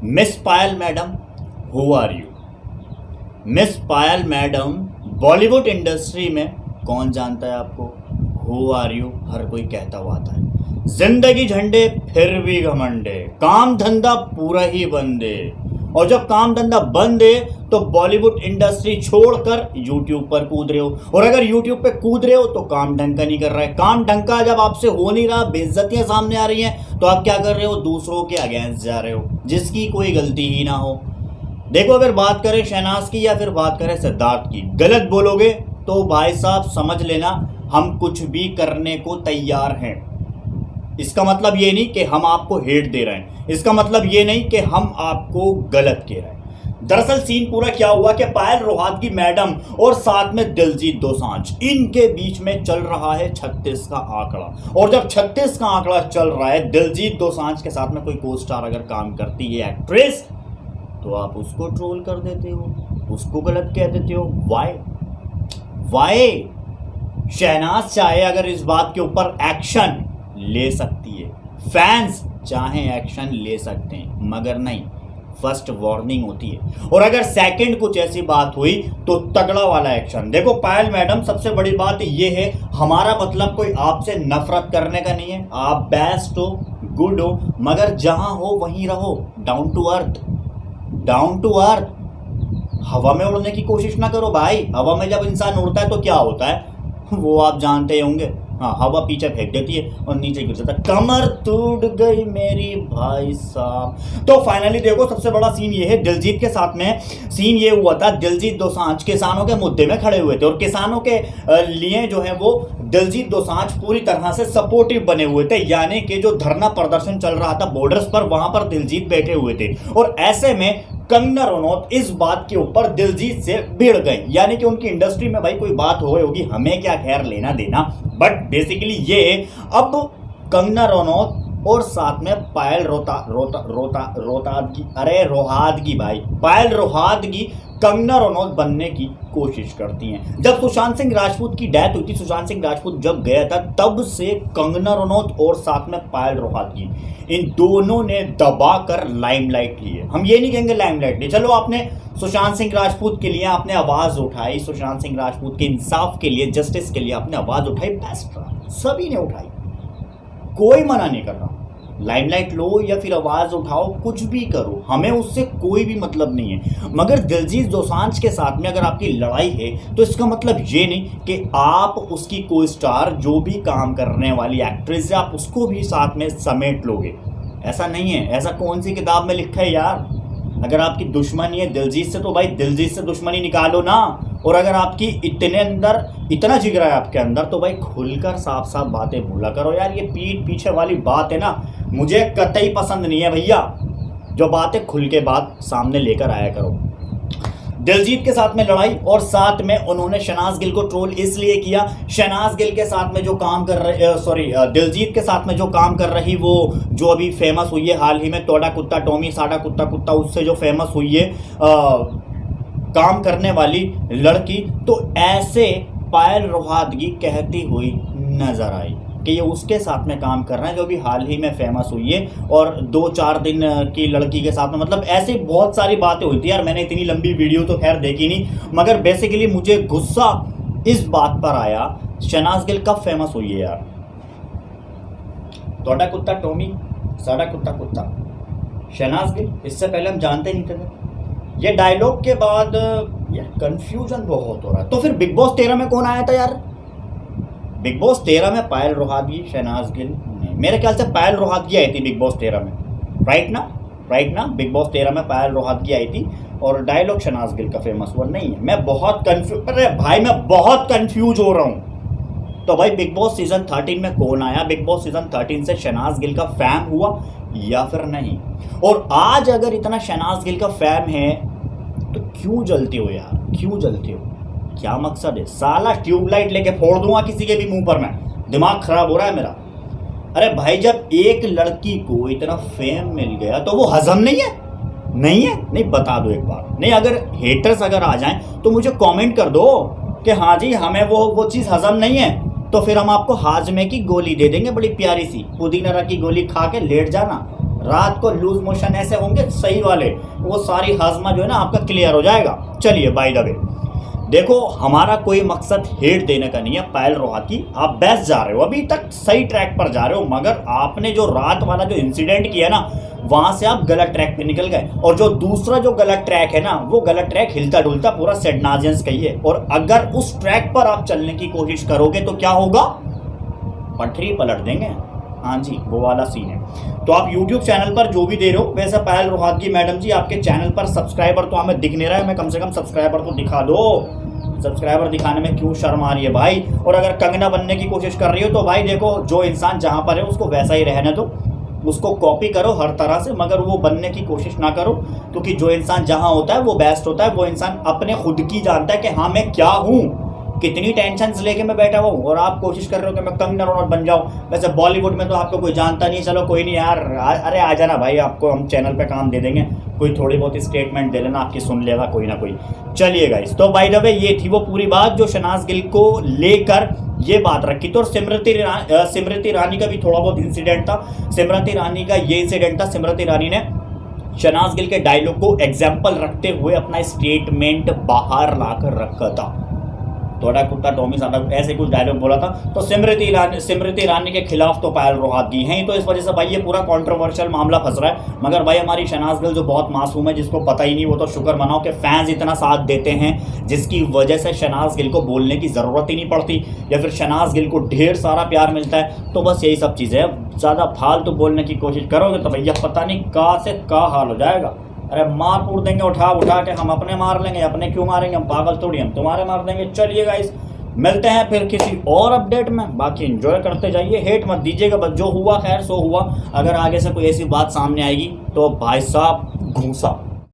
Miss Payal madam, who are you? Miss Payal madam, Bollywood industry में कौन जानता है आपको? हु आर यू हर कोई कहता हुआ आता है। जिंदगी झंडे फिर भी घमंडे, काम धंधा पूरा ही बंद है। और जब काम धंधा बंद है तो बॉलीवुड इंडस्ट्री छोड़कर यूट्यूब पर कूद रहे हो, और अगर यूट्यूब पे कूद रहे हो तो काम ढंग का नहीं कर रहा है। काम ढंग का जब आपसे हो नहीं रहा, बेइज्जतियां सामने आ रही हैं, तो आप क्या कर रहे हो? दूसरों के अगेंस्ट जा रहे हो, जिसकी कोई गलती ही ना हो। देखो, अगर बात करें शहनाज की या फिर बात करें सिद्धार्थ की, गलत बोलोगे तो भाई साहब समझ लेना हम कुछ भी करने को तैयार हैं। इसका मतलब ये नहीं कि हम आपको हेट दे रहे हैं, इसका मतलब ये नहीं कि हम आपको गलत कह रहे हैं। दरअसल सीन पूरा क्या हुआ कि पायल रोहातगी मैडम और साथ में दिलजीत दोसांझ, इनके बीच में चल रहा है 36 का आंकड़ा। और जब 36 का आंकड़ा चल रहा है, दिलजीत दोसांझ के साथ में कोई को स्टार अगर काम करती है एक्ट्रेस, तो आप उसको ट्रोल कर देते हो, उसको गलत कह देते हो। वाई? शहनाज चाहे अगर इस बात के ऊपर एक्शन ले सकती है, फैंस चाहे एक्शन ले सकते हैं, मगर नहीं, फर्स्ट वार्निंग होती है, और अगर सेकंड कुछ ऐसी बात हुई तो तगड़ा वाला एक्शन। देखो पायल मैडम, सबसे बड़ी बात ये है, हमारा मतलब कोई आपसे नफरत करने का नहीं है। आप बेस्ट हो, गुड हो, मगर जहां हो वहीं रहो, down to earth. Down to earth. हवा में उड़ने की कोशिश ना करो भाई। हवा में जब इंसान उड़ता है तो क्या होता है वो आप जानते होंगे। हाँ, हवा पीछे फेंक देती है और नीचे गिर जाता है। कमर टूट गई मेरी भाई साहब। तो फाइनली देखो, सबसे बड़ा सीन ये है, दिलजीत के साथ में सीन ये हुआ था, दिलजीत दोसांझ किसानों के मुद्दे में खड़े हुए थे, और किसानों के लिए जो है वो दिलजीत दोसांझ पूरी तरह से सपोर्टिव बने हुए थे। यानी कि जो धरना प्रदर्शन चल रहा था बॉर्डर्स पर, वहां पर दिलजीत बैठे हुए थे, और ऐसे में कंगना रनौत इस बात के ऊपर दिलजीत से भिड़ गई। यानी कि उनकी इंडस्ट्री में भाई कोई बात हो गई होगी, हमें क्या खैर लेना देना, बट बेसिकली ये अब कंगना रनौत और साथ में पायल रोहातगी भाई, पायल रोहातगी कंगना रनौत बनने की कोशिश करती हैं। जब सुशांत सिंह राजपूत की डेथ हुई थी, सुशांत सिंह राजपूत जब गया था, तब से कंगना रनौत और साथ में पायल रोहातगी, इन दोनों ने दबाकर लाइमलाइट ली है। हम ये नहीं कहेंगे लाइमलाइट ली, चलो आपने सुशांत सिंह राजपूत के लिए आपने आवाज उठाई, सुशांत सिंह राजपूत के इंसाफ के लिए, जस्टिस के लिए आपने आवाज उठाई, बेस्ट रहा, सभी ने उठाई, कोई मना नहीं कर रहा। लाइमलाइट लो या फिर आवाज उठाओ, कुछ भी करो, हमें उससे कोई भी मतलब नहीं है। मगर दिलजीत दोसांझ के साथ में अगर आपकी लड़ाई है तो इसका मतलब ये नहीं कि आप उसकी को स्टार जो भी काम करने वाली एक्ट्रेस है, आप उसको भी साथ में समेट लोगे। ऐसा नहीं है। ऐसा कौन सी किताब में लिखा है यार? अगर आपकी दुश्मनी है दिलजीत से, तो भाई दिलजीत से दुश्मनी निकालो ना। और अगर आपकी इतने अंदर इतना जिगरा है आपके अंदर, तो भाई खुलकर साफ साफ बातें बोला करो यार। ये पीठ पीछे वाली बात है ना, मुझे कतई पसंद नहीं है भैया। जो बातें खुल के बात सामने लेकर आया करो। दिलजीत के साथ में लड़ाई, और साथ में उन्होंने शहनाज गिल को ट्रोल इसलिए किया, शहनाज गिल के साथ में जो काम कर रहे दिलजीत के साथ में जो काम कर रही वो जो अभी फेमस हुई है हाल ही में, तोड़ा कुत्ता टॉमी साड़ा कुत्ता कुत्ता, उससे जो फेमस हुई है काम करने वाली लड़की, तो ऐसे पायल रोहातगी कहती हुई नजर आई कि ये उसके साथ में काम कर रहे हैं जो भी हाल ही में फेमस हुई है, और 2-4 दिन की लड़की के साथ में, मतलब ऐसी बहुत सारी बातें हुई थी यार। मैंने इतनी लंबी वीडियो तो खैर देखी नहीं, मगर बेसिकली मुझे गुस्सा इस बात पर आया, शहनाज गिल कब फेमस हुई है यार? तोड़ा कुत्ता टॉमी साड़ा कुत्ता कुत्ता, शहनाज गिल, इससे पहले हम जानते नहीं थे। ये डायलॉग के बाद यार कंफ्यूजन बहुत हो रहा है। तो फिर बिग बॉस 13 में कौन आया था यार? बिग बॉस 13 में पायल रोहातगी, शहनाज गिल नहीं, मेरे ख्याल से पायल रोहातगी आई थी बिग बॉस 13 में, राइट ना? बिग बॉस 13 में पायल रोहातगी आई थी, और डायलॉग शहनाज गिल का फेमस हुआ नहीं है। मैं बहुत कंफ्यूज हो रहा हूँ। तो भाई बिग बॉस सीजन 13 में कौन आया? बिग बॉस सीजन 13 से शहनाज गिल का फैम हुआ या फिर नहीं? और आज अगर इतना शहनाज गिल का फैम है तो क्यों जलते हो यार? क्यों जलते हो? क्या मकसद है? साला ट्यूबलाइट लेके फोड़ दूंगा किसी के भी मुंह पर मैं, दिमाग खराब हो रहा है मेरा। अरे भाई, जब एक लड़की को इतना फेम मिल गया तो वो हजम नहीं है? नहीं, बता दो एक बार। नहीं, अगर हेटर्स अगर आ जाएं तो मुझे कमेंट कर दो कि हाँ जी हमें वो चीज़ हजम नहीं है, तो फिर हम आपको हाजमे की गोली दे देंगे, बड़ी प्यारी सी पुदीना की गोली खा के लेट जाना। रात को लूज मोशन ऐसे होंगे सही वाले, वो सारी हाजमा जो है ना आपका क्लियर हो जाएगा। चलिए बाय द वे, देखो हमारा कोई मकसद हेट देने का नहीं है पायल रोहातगी, आप बेस्ट जा रहे हो, अभी तक सही ट्रैक पर जा रहे हो, मगर आपने जो रात वाला जो इंसिडेंट किया ना वहां से आप गलत ट्रैक पे निकल गए। और जो दूसरा जो गलत ट्रैक है ना, वो गलत ट्रैक हिलता डुलता पूरा सेंट नाजियंस का ही है, और अगर उस ट्रैक पर आप चलने की कोशिश करोगे तो क्या होगा, पटरी पलट देंगे। हाँ जी, वो वाला सीन है। तो आप YouTube चैनल पर जो भी दे रहे हो, वैसे पायल रोहातगी मैडम जी आपके चैनल पर सब्सक्राइबर तो हमें दिख नहीं रहा है, मैं कम से कम सब्सक्राइबर तो दिखा दो। सब्सक्राइबर दिखाने में क्यों शर्म आ रही है भाई। और अगर कंगना बनने की कोशिश कर रही हो तो भाई देखो, जो इंसान जहाँ पर है उसको वैसा ही रहने दो, उसको कॉपी करो हर तरह से, मगर वो बनने की कोशिश ना करो, क्योंकि जो इंसान जहाँ होता है वो बेस्ट होता है। वो इंसान अपने खुद की जानता है कि हाँ मैं क्या हूँ, कितनी टेंशन लेके मैं बैठा हुआ हूँ, और आप कोशिश कर रहे हो कि मैं कंगना रनौत बन जाऊँ। वैसे बॉलीवुड में तो आपको कोई जानता नहीं, चलो कोई नहीं यार, अरे आ जाना भाई, आपको हम चैनल पे काम दे देंगे, कोई थोड़ी बहुत स्टेटमेंट दे लेना, आपकी सुन लेगा कोई ना कोई। चलिए गाइस, तो बाय द वे ये थी वो पूरी बात जो शहनाज गिल को लेकर ये बात रखी थी। और सिमरती ईरानी का भी थोड़ा बहुत इंसिडेंट था। सिमरती ईरानी का ये इंसिडेंट था, सिमरती ईरानी ने शहनाज गिल के डायलॉग को एग्जाम्पल रखते हुए अपना स्टेटमेंट बाहर लाकर रखा था। थोड़ा कुत्ता टॉमी सादा ऐसे कुछ डायलॉग बोला था। तो सिमरती ईरानी के खिलाफ तो पायल रोहातगी हैं, तो इस वजह से भाई ये पूरा कंट्रोवर्शियल मामला फंस रहा है। मगर भाई हमारी शहनाज गिल जो बहुत मासूम है, जिसको पता ही नहीं, वो तो शुक्र मनाओ कि फैंस इतना साथ देते हैं, जिसकी वजह से शहनाज गिल को बोलने की ज़रूरत ही नहीं पड़ती, या फिर शहनाज गिल को ढेर सारा प्यार मिलता है। तो बस यही सब चीज़ें हैं। ज़्यादा फालतू बोलने की कोशिश करोगे तो भैया पता नहीं कहाँ से कहाँ हाल हो जाएगा। अरे मार पूर देंगे उठा के, हम अपने मार लेंगे, अपने क्यों मारेंगे, हम पागल थोड़ी, हम तुम्हारे मार देंगे। चलिए गाइस, मिलते हैं फिर किसी और अपडेट में, बाकी एंजॉय करते जाइए, हेट मत दीजिएगा, बस जो हुआ खैर सो हुआ। अगर आगे से कोई ऐसी बात सामने आएगी तो भाई साहब घूसा।